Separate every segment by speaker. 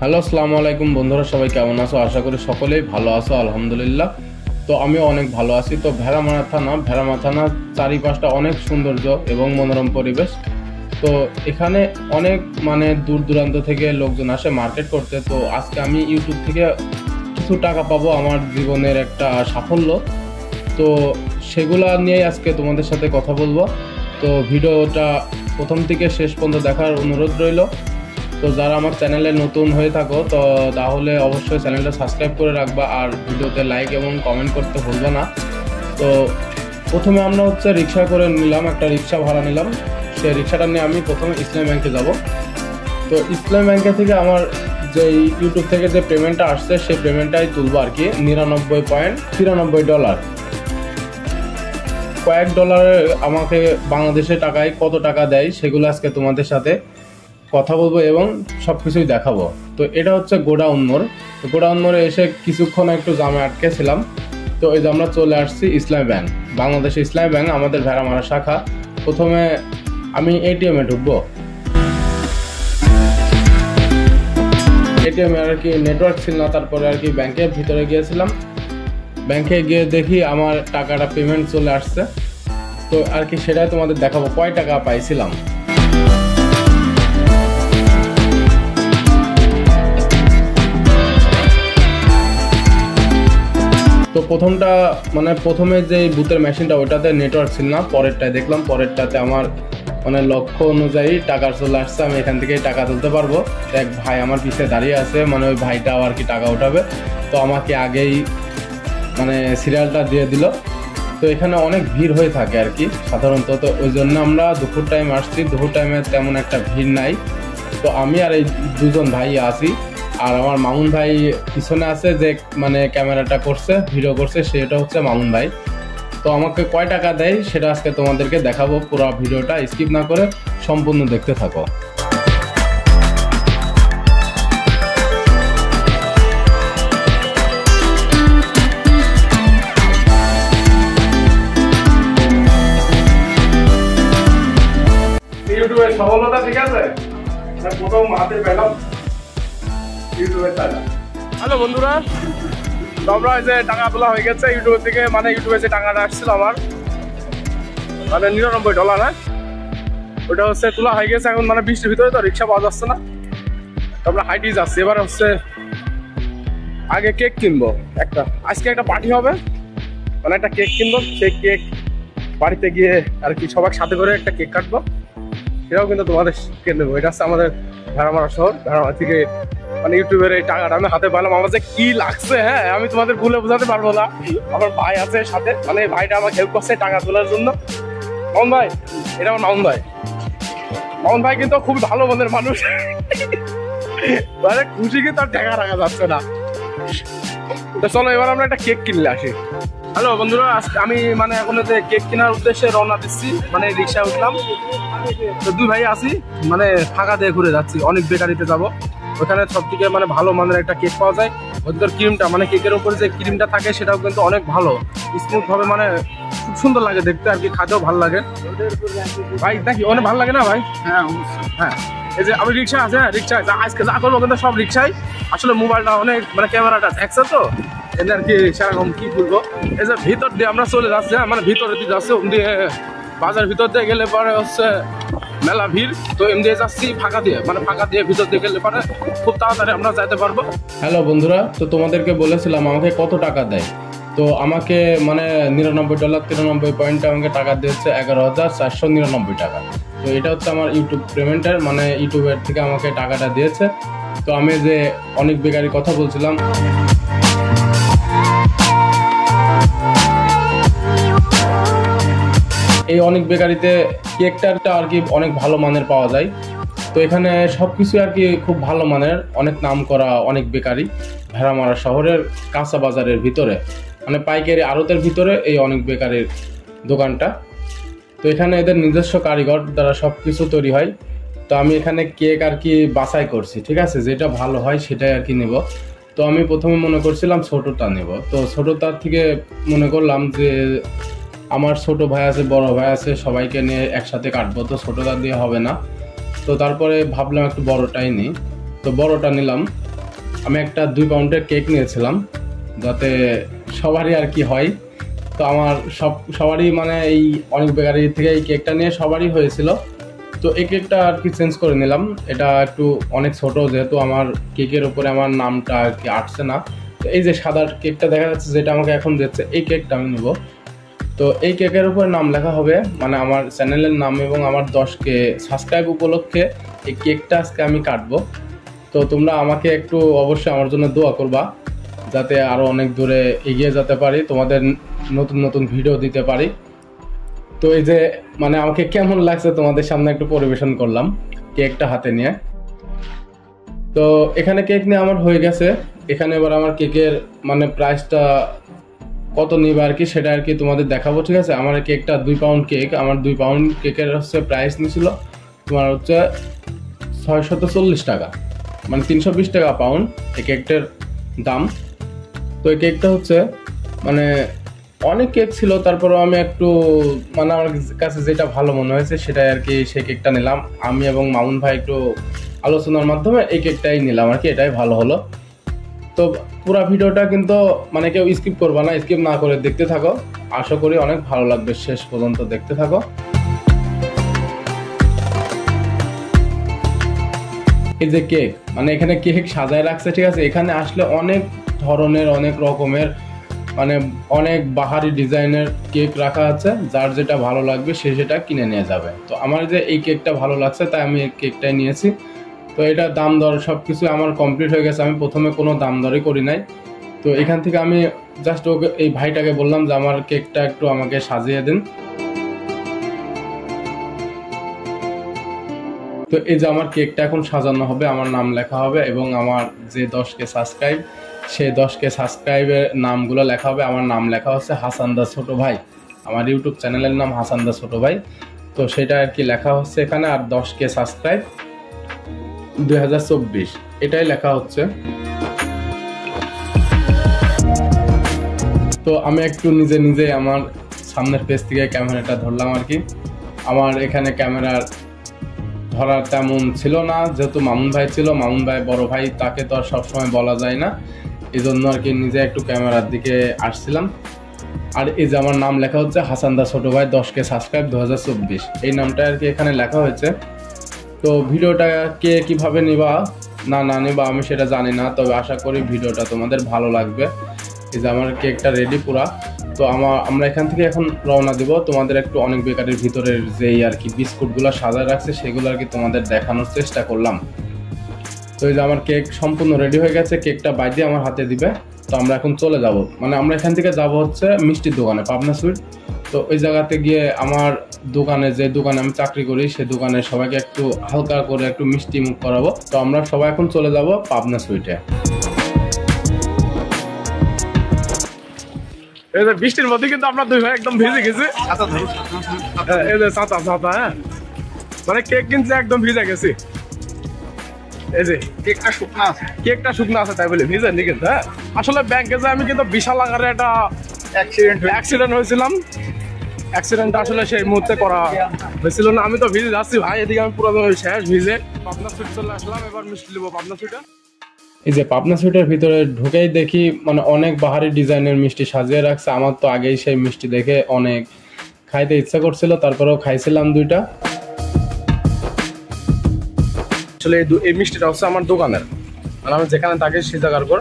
Speaker 1: Hello, আসসালামু আলাইকুম বন্ধুরা, সবাই কেমন আছো? আশা করি সকলেই ভালো আছো। আলহামদুলিল্লাহ। তো আমিও অনেক ভালো আছি। তো ভেড়ামারা থানা চারিপাশটা অনেক সৌন্দর্য এবং মনোরম পরিবেশ। তো এখানে অনেক দূর দূরান্ত থেকে লোকজন আসে মার্কেট করতে। তো আজকে আমি ইউটিউব থেকে কিছু টাকা পাবো, আমার জীবনের একটা সাফল্য। তো সেগুলা নিয়েই আজকে তোমাদের সাথে কথা বলবো। তো ভিডিওটা প্রথম থেকে শেষ পর্যন্ত দেখার অনুরোধ রইল। তো যারা আমার চ্যানেলে নতুন হয়ে থাকো তো তাহলে অবশ্যই চ্যানেলটা সাবস্ক্রাইব করে রাখবা, আর ভিডিওতে লাইক এবং কমেন্ট করতে ভুলবে না। তো প্রথমে আমরা রিক্সা করে নিলাম, একটা রিক্সা ভাড়া নিলাম। সেই রিক্সাটা নিয়ে আমি প্রথমে ইসলামী ব্যাংকে যাব। তো ইসলামী ব্যাংকে থেকে আমার যে ইউটিউব থেকে যে পেমেন্টটা আসছে সেই পেমেন্টটাই তুলবো আর কি, $99.93। কয়েক ডলারে আমাকে বাংলাদেশের টাকায় কত টাকা দেয় সেগুলো আজকে তোমাদের সাথে কথা বলবো এবং সব কিছুই দেখাবো। তো এটা হচ্ছে গোডাউন মোড়। তো গোডাউন মোড়ে এসে কিছুক্ষণ একটু জামে আটকেছিলাম। তো এই যে আমরা চলে আসছি ইসলামী ব্যাংক, বাংলাদেশের ইসলামী ব্যাংক, আমাদের ভেড়ামারা শাখা। প্রথমে আমি এটিএমে ঢুকবো। এটিএমে আর কি নেটওয়ার্ক ছিল না, তারপরে আর কি ব্যাংকের ভিতরে গিয়েছিলাম। ব্যাংকে গিয়ে দেখি আমার টাকাটা পেমেন্ট চলে আসছে। তো আর কি সেটাই তোমাদের দেখাবো, কয় টাকা পাইছিলাম। তো প্রথমে যে বুথের মেশিনটা ওইটাতে নেটওয়ার্ক ছিল না, পরেরটায় দেখলাম, পরেরটাতে আমার লক্ষ্য অনুযায়ী টাকা চলে আসছে। আমি এখান থেকেই টাকা তুলতে পারবো। এক ভাই আমার পিছে দাঁড়িয়ে আছে, ওই ভাইটাও আর কি টাকা উঠাবে। তো আমাকে আগেই সিরিয়ালটা দিয়ে দিল। তো এখানে অনেক ভিড় হয়ে থাকে আর কি সাধারণত। তো ওই জন্য আমরা দুপুর টাইম আসছি, দুপুর টাইমে তেমন একটা ভিড় নাই। তো আমি আর এই দুজন ভাই আছি, আর আমার মামুন ভাই পিছনে আছে, যে ক্যামেরাটা করছে, ভিডিও করছে, সেটা হচ্ছে মামুন ভাই। তো আমাকে কয় টাকা দেয় সেটা আজকে তোমাদেরকে দেখাবো। পুরো ভিডিওটা স্কিপ না করে সম্পূর্ণ দেখতে থাকো। ইউটিউবের সফলতা ঠিক আছে, প্রথম হাতে পেলাম ইউটিউবের টাকা। হ্যালো বন্ধুরা, তো আমরা যে টাকা তোলা হয়ে গেছে ইউটিউব থেকে, ইউটিউবে যে টাকাটা আসছিল আমার $99, হ্যাঁ ওটা তোলা হয়ে গেছে। এখন বৃষ্টির ভিতরে তো রিক্সা পাওয়া যাচ্ছে না, তো আমরা হাইটি যাচ্ছি। এবার আগে কেক কিনবো একটা, আজকে একটা পার্টি হবে, একটা কেক কিনবো। সেই কেক বাড়িতে গিয়ে আর কি সবার সাথে করে একটা কেক কাটবো, সেটাও কিন্তু তোমাদের কিনে দেবো। এটা হচ্ছে আমাদের ভেড়ামারা শহর। ভেড়ামারা থেকে ইউটিউবের এই টাকাটা আমি হাতে পেলাম, আমার যে কি লাগছে, হ্যাঁ আমি তোমাদের ভুলে বোঝাতে পারবো না। আমার ভাই আছে সাথে, ভাইটা আমাকে হেল্প করছে টাকা তোলার জন্য। মামুন ভাই, এটা আমার মামুন ভাই। মামুন ভাই কিন্তু খুবই ভালো মনের মানুষ, খুশি কিন্তু আর টাকা রাখা যাচ্ছে না। তো চলো এবার আমরা একটা কেক কিনলে আসি। হ্যালো বন্ধুরা, আমি এখন কেক কেনার উদ্দেশ্যে রওনা দিচ্ছি, রিক্সা উঠলাম। তো দুই ভাই আছি, ফাঁকা দিয়ে ঘুরে যাচ্ছি। অনেক বেকারিতে যাব, ওখানে সব থেকে ভালো মানের একটা কেক পাওয়া যায়। ওদের ক্রিমটা কেকের উপরে যে ক্রিমটা থাকে সেটাও কিন্তু অনেক ভালো, স্মুথ ভাবে, খুব সুন্দর লাগে দেখতে আর কি, খাতেও ভালো লাগে। ভাই নাকি অনেক ভালো লাগে না ভাই? হ্যাঁ হ্যাঁ, এই যে আমি রিক্সা আছে, রিক্সা আজকে যা করবো কিন্তু সব রিক্সায়। আসলে মোবাইলটা অনেক ক্যামেরাটা দেখছে তো এদের আর কি সেরকম কি বলবো। এই যে ভিতর দিয়ে আমরা চলে যাচ্ছি, ভিতরে দিয়ে যাচ্ছে, দিয়ে বাজার ভিতর দিয়ে গেলে পরে মেলা ভিড়। তো এমনি যাচ্ছি ফাঁকা দিয়ে, ফাঁকা দিয়ে ভিতর দিয়ে গেলে পরে খুব তাড়াতাড়ি আমরা যাইতে পারবো। হ্যালো বন্ধুরা, তো তোমাদেরকে বলেছিলাম আমাকে কত টাকা দেয়। তো আমাকে $99.93 আমাকে টাকা দিয়েছে, 11,499 টাকা। তো এটা হচ্ছে আমার ইউটিউব পেমেন্টের, ইউটিউবের থেকে আমাকে টাকাটা দিয়েছে। তো আমি যে অনেক বেকারি কথা বলছিলাম, এই অনেক বেকারিতে কেকটা আর কি অনেক ভালো মানের পাওয়া যায়। তো এখানে সব কিছু আর কি খুব ভালো মানের, অনেক নাম করা অনেক বেকারি ভেড়ামারা শহরের কাঁচা বাজারের ভিতরে, পাইকারি আড়তের ভিতরে এই অনেক বেকারির দোকানটা। তো এখানে এদের নিজস্ব কারিগর দ্বারা সব কিছু তৈরি হয়। তো আমি এখানে কেক আর কি বাছাই করছি, ঠিক আছে, যেটা ভালো হয় সেটাই আর কি নেব। তো আমি প্রথমে মনে করছিলাম ছোটোটা নেব। তো ছোটোটার থেকে মনে করলাম যে আমার ছোট ভাই আছে, বড় ভাই আছে, সবাইকে নিয়ে একসাথে কাটবো, তো ছোটটা দিয়ে হবে না। তো তারপরে ভাবলাম একটু বড়টাই নিই, তো বড়টা নিলাম। আমি একটা 2 পাউন্ডের কেক নিয়েছিলাম, যাতে সবারই আর কি হয়। তো আমার সবারই মানে এই অনেক বেকারি থেকে এই কেকটা নিয়ে সবারই হয়েছিল। তো এই কেকটা আর কি চেঞ্জ করে নিলাম। এটা একটু অনেক ছোট, যেহেতু আমার কেকের উপরে আমার নামটা আর কি আসছে না। তো এই যে সাদা কেকটা দেখা যাচ্ছে, যেটা আমাকে এখন দিচ্ছে, এই কেকটা আমি নেব। তো এই কেকের উপর নাম লেখা হবে, মানে আমার চ্যানেলের নাম এবং আমার 10K সাবস্ক্রাইব উপলক্ষে এই কেকটা আজকে আমি কাটবো। তো তোমরা আমাকে একটু অবশ্যই আমার জন্য দোয়া করবা, যাতে আরও অনেক দূরে এগিয়ে যেতে পারি, তোমাদের নতুন নতুন ভিডিও দিতে পারি। তো এই যে মানে আমাকে কেমন লাগছে তোমাদের সামনে একটু পরিবেশন করলাম কেকটা হাতে নিয়ে। তো এখানে কেক নিয়ে আমার হয়ে গেছে। এখানে এবার আমার কেকের মানে প্রাইসটা কত নিবে আর কি, সেটা আর কি তোমাদের দেখাবো, ঠিক আছে। আমার কেকটা 2 পাউন্ড কেক, আমার 2 পাউন্ড কেকের হচ্ছে প্রাইস নিয়েছিল তোমার হচ্ছে 640 টাকা, মানে 320 টাকা পাউন্ড এই কেকটার দাম। তো এই কেকটা হচ্ছে মানে অনেক কেক ছিল, তারপরেও আমি একটু মানে আমার কাছে যেটা ভালো মনে হয়েছে সেটাই আর কি সেই কেকটা নিলাম। আমি এবং মামুন ভাই একটু আলোচনার মাধ্যমে এই কেকটাই নিলাম আর কি, এটাই ভালো হলো। তো পুরো ভিডিওটা কিন্তু মানে কেউ স্কিপ করবা না, স্কিপ না করে দেখতে থাকো, আশা করি অনেক ভালো লাগবে, শেষ পর্যন্ত দেখতে থাকো। এই যে কেক, মানে এখানে কেক সাজায় রাখছে, ঠিক আছে। এখানে আসলে অনেক ধরনের অনেক রকমের মানে অনেক বাহারি ডিজাইনের কেক রাখা আছে, যার যেটা ভালো লাগবে সে সেটা কিনে নিয়ে যাবে। তো আমার যে এই কেকটা ভালো লাগছে তাই আমি এই কেকটাই নিয়েছি। তো এটা দাম দর সব কিছু আমার কমপ্লিট হয়ে গেছে, আমি প্রথমে কোনো দাম দরই করি নাই। তো এখান থেকে আমি জাস্ট ওকে এই ভাইটাকে বললাম যে আমার কেকটা একটু আমাকে সাজিয়ে দিন। তো এই যে আমার কেকটা এখন সাজানো হবে, আমার নাম লেখা হবে এবং আমার যে 10K সাবস্ক্রাইব, সেই 10K সাবস্ক্রাইবের নামগুলো লেখা হবে। আমার নাম লেখা হচ্ছে হাসান দা ছোট ভাই, আমার ইউটিউব চ্যানেলের নাম হাসান দা ছোট ভাই। তো সেটা আর কি লেখা হচ্ছে এখানে, আর 10K সাবস্ক্রাইব 2024 এটাই লেখা হচ্ছে। তো আমি একটু নিজে আমার সামনের পেজ থেকে ক্যামেরাটা ধরলাম আর কি। আমার এখানে ক্যামেরার ধরার তেমন ছিল না, যেহেতু মামুন ভাই ছিল, মামুন ভাই বড় ভাই, তাকে তো আর সবসময় বলা যায় না, এই জন্য আর কি নিজে একটু ক্যামেরার দিকে আসছিলাম। আর এই যে আমার নাম লেখা হচ্ছে হাসান দা ছোট ভাই, 10K সাবস্ক্রাইব 2024, এই নামটা আর কি এখানে লেখা হয়েছে। তো ভিডিওটা কে কিভাবে নিবা না নিবা আমি সেটা জানি না, তবে আশা করি ভিডিওটা তোমাদের ভালো লাগবে। এই যে আমার কেকটা রেডি পুরা। তো আমরা এখান থেকে এখন রওনা দিব, তোমাদের একটু অনেক বেকারির ভিতরের যেই আর কি বিস্কুটগুলো সাজায় রাখছে সেগুলো আর কি তোমাদের দেখানোর চেষ্টা করলাম। তো এই যে আমার কেক সম্পূর্ণ রেডি হয়ে গেছে, কেকটা বাইরে আমার হাতে দিবে। তো আমরা এখন চলে যাব, মানে আমরা এখান থেকে যাব হচ্ছে মিষ্টির দোকানে, পাবনা সুইট। তো ওই জায়গাতে গিয়ে আমার দোকানে, যে দোকানে আমি চাকরি করি, সেই দোকানে সবাইকে একটু হালকা করে একটু মিষ্টি মুখ করাবো। তো আমরা সবাই এখন চলে যাব পাবনা সুইটে। এই যে বৃষ্টির মধ্যে কিন্তু আমরা দুই ভাই একদম ভিজে গেছি। এই যে ছাতা হ্যাঁ, মানে কেক কিনছে একদম ভিজে গেছি। এই যে কেকটা শুকনো আছে তাই বলে ভিজে নি কিন্তু। হ্যাঁ, আসলে ব্যাংকে যে আমি কিন্তু বিশাল আকারে একটা অ্যাক্সিডেন্ট হয়েছিলাম, অ্যাক্সিডেন্টটা আসলে সেই মুহূর্তে করা হয়েছিল না। আমি তো ভিজে যাচ্ছি ভাই, এদিকে আমি পুরো শেষ ভিজে। পাবনা সুইট চলে আসলাম, এবার মিষ্টি নেবো পাবনা সুইটে। এই যে পাবনা সুইটের ভিতরে ঢুকেই দেখি মানে অনেক বাহারি ডিজাইনের মিষ্টি সাজিয়ে রাখছে। আমার তো আগেই সেই মিষ্টি দেখে অনেক খাইতে ইচ্ছা করছিল, তারপরেও খাইছিলাম দুইটা। আসলে এই মিষ্টিটা হচ্ছে আমার দোকানের, মানে আমি যেখানে থাকি সেই জায়গার পর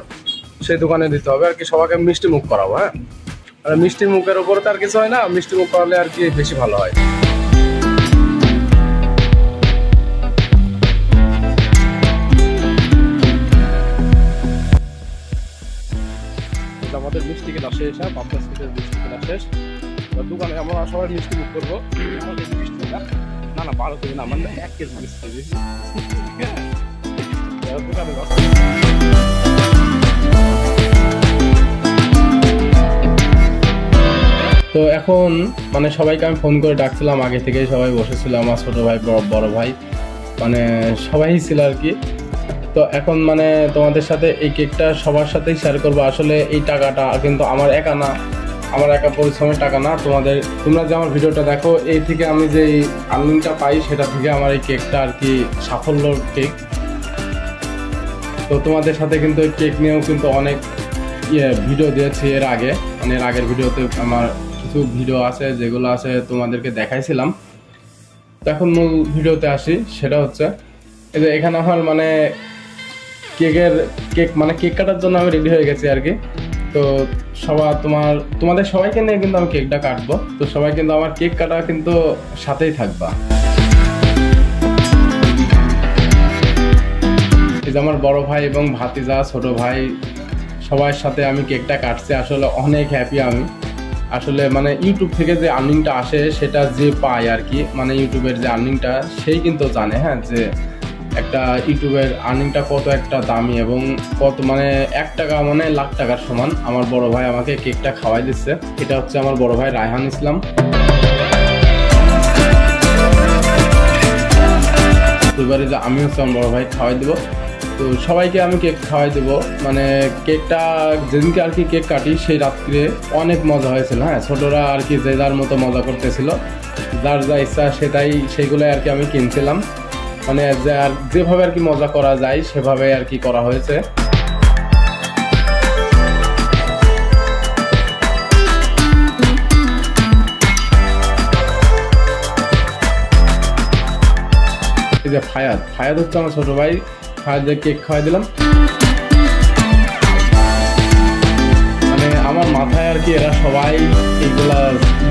Speaker 1: সেই দোকানে দিতে হবে আর কি, সবাইকে মিষ্টি মুখ করাবো। হ্যাঁ, আর মিষ্টি মুখের উপরে তো আর কিছু হয় না, মিষ্টি মুখ করালে আর কি বেশি ভালো হয়। আমাদের মিষ্টি কেনা শেষ, হ্যাঁ, পাবনা সুইটের মিষ্টি কেনা শেষ। দোকানে আমরা সবাই মিষ্টি মুখ করবো। না ভালো তুমি না, আমার 1 কেজি মিষ্টি দিয়েছি দোকানে। তো এখন মানে সবাইকে আমি ফোন করে ডাকছিলাম, আগে থেকেই সবাই বসেছিল, আমার ছোটো ভাই বড় ভাই মানে সবাই ছিল আর কি। তো এখন মানে তোমাদের সাথে এই কেকটা সবার সাথেই শেয়ার করবো। আসলে এই টাকাটা কিন্তু আমার একা না, আমার একা পরিশ্রমের টাকা না। তোমরা যে আমার ভিডিওটা দেখো, এই থেকে আমি যে আর্নিংটা পাই সেটা থেকে আমার এই কেকটা আর কি সাফল্যর কেক।
Speaker 2: তো তোমাদের সাথে কিন্তু কেক নিয়েও কিন্তু অনেক ভিডিও দিয়েছি এর আগে, মানে এর আগের ভিডিওতে আমার কিছু ভিডিও আছে যেগুলো আছে তোমাদেরকে দেখাইছিলাম। তো এখন মূল ভিডিওতে আসি, সেটা হচ্ছে এই যে এখানে আমার মানে কেক মানে কেক কাটার জন্য আমি রেডি হয়ে গেছি আর কি। তো তোমাদের সবাইকে নিয়ে কিন্তু আমি কেকটা কাটবো, তো সবাই কিন্তু আমার কেক কাটা কিন্তু সাথেই থাকবা। এই যে আমার বড় ভাই এবং ভাতিজা, ছোট ভাই, সবার সাথে আমি কেকটা কাটছি। আসলে অনেক হ্যাপি আমি। আসলে মানে ইউটিউব থেকে যে আর্নিংটা আসে সেটা যে পায় আর কি, মানে ইউটিউবের যে আর্নিংটা সেই কিন্তু জানে, হ্যাঁ, যে একটা ইউটিউবের আর্নিংটা কত একটা দামি এবং কত মানে 1 টাকা মানে লাখ টাকার সমান। আমার বড় ভাই আমাকে কেকটা খাওয়াই দিচ্ছে। এটা হচ্ছে আমার বড় ভাই রায়হান ইসলাম। এবারে যে আমি হচ্ছে আমার বড় ভাই খাওয়াই দেবো। তো সবাইকে আমি কেক খাওয়াই দেবো। মানে কেকটা যেদিনকে আর কি কেক কাটি সেই রাত্রে অনেক মজা হয়েছিল। হ্যাঁ, ছোটরা আর কি যে যার মতো মজা করতেছিল, যার যা ইচ্ছা সেইগুলোই আর কি আমি কিনছিলাম। মানে যেভাবে আর কি মজা করা যায় সেভাবে আর কি করা হয়েছে। এই যে ফায়াদ হচ্ছে আমার ছোট ভাই, ফায়াদে কেক খাওয়াই দিলাম। মানে আমার মাথায় আর কি এরা সবাই এইগুলা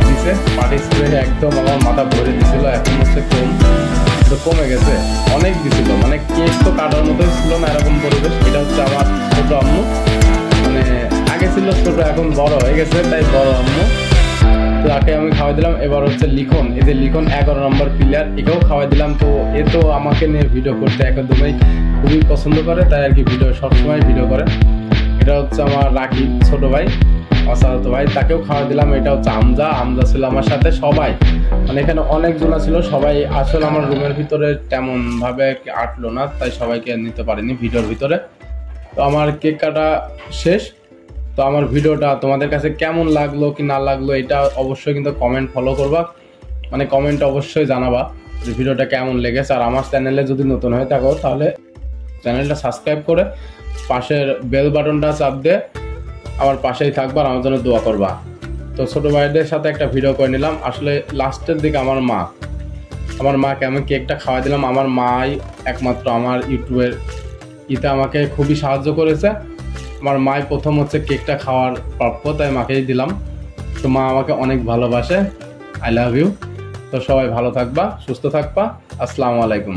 Speaker 2: দিছে, পার্টি স্প্রে একদম আমার মাথা ভরে দিছিল। এখন হচ্ছে কমে গেছে, অনেক দিছিল। মানে কেক তো কাটার মতোই ছিল না এরকম পরিবেশ। এটা হচ্ছে আমার ছোট আম্মু, মানে আগে ছিল ছোট এখন বড় হয়ে গেছে, তাই বড় আম্মু। তো তাকে আমি খাওয়াই দিলাম। এবার হচ্ছে লিখন, এই যে লিখন 11 নম্বর প্লেয়ার, একেও খাওয়াই দিলাম। তো এ তো আমাকে নিয়ে ভিডিও করতে একদমই খুবই পছন্দ করে, তাই আর কি সবসময় ভিডিও করে। এটা হচ্ছে আমার রাকিব ছোট ভাই, অসাধারণ ভাই, তাকেও খাওয়াই দিলাম। এটা হচ্ছে আমজা ছিল আমার সাথে। সবাই মানে এখানে অনেকজনা ছিল, সবাই আসলে আমার রুমের ভিতরে তেমন ভাবে আটলো না, তাই সবাইকে নিতে পারিনি ভিডিওর ভিতরে। তো আমার কেক কাটা শেষ। তো আমার ভিডিওটা তোমাদের কাছে কেমন লাগলো কি না লাগলো এটা অবশ্যই কিন্তু ফলো করবা, মানে কমেন্ট অবশ্যই জানাবা যে ভিডিওটা কেমন লেগেছে। আর আমার চ্যানেলে যদি নতুন হয়ে থাকো তাহলে চ্যানেলটা সাবস্ক্রাইব করে পাশের বেল বাটনটা চাপ দিয়ে আমার পাশেই থাকবা, আর আমার জন্য দোয়া করবা। তো ছোট ভাইদের সাথে একটা ভিডিও করে নিলাম। আসলে লাস্টের দিকে আমার মাকে আমি কেকটা খাওয়াই দিলাম। আমার মাই একমাত্র আমার ইউটিউবের আমাকে খুবই সাহায্য করেছে। আমার মাই প্রথম হচ্ছে কেকটা খাওয়ার প্রাপ্য, তাই মাকেই দিলাম। তো মা আমাকে অনেক ভালোবাসে। I love you. তো সবাই ভালো থাকবা, সুস্থ থাকবা। আসসালামু আলাইকুম।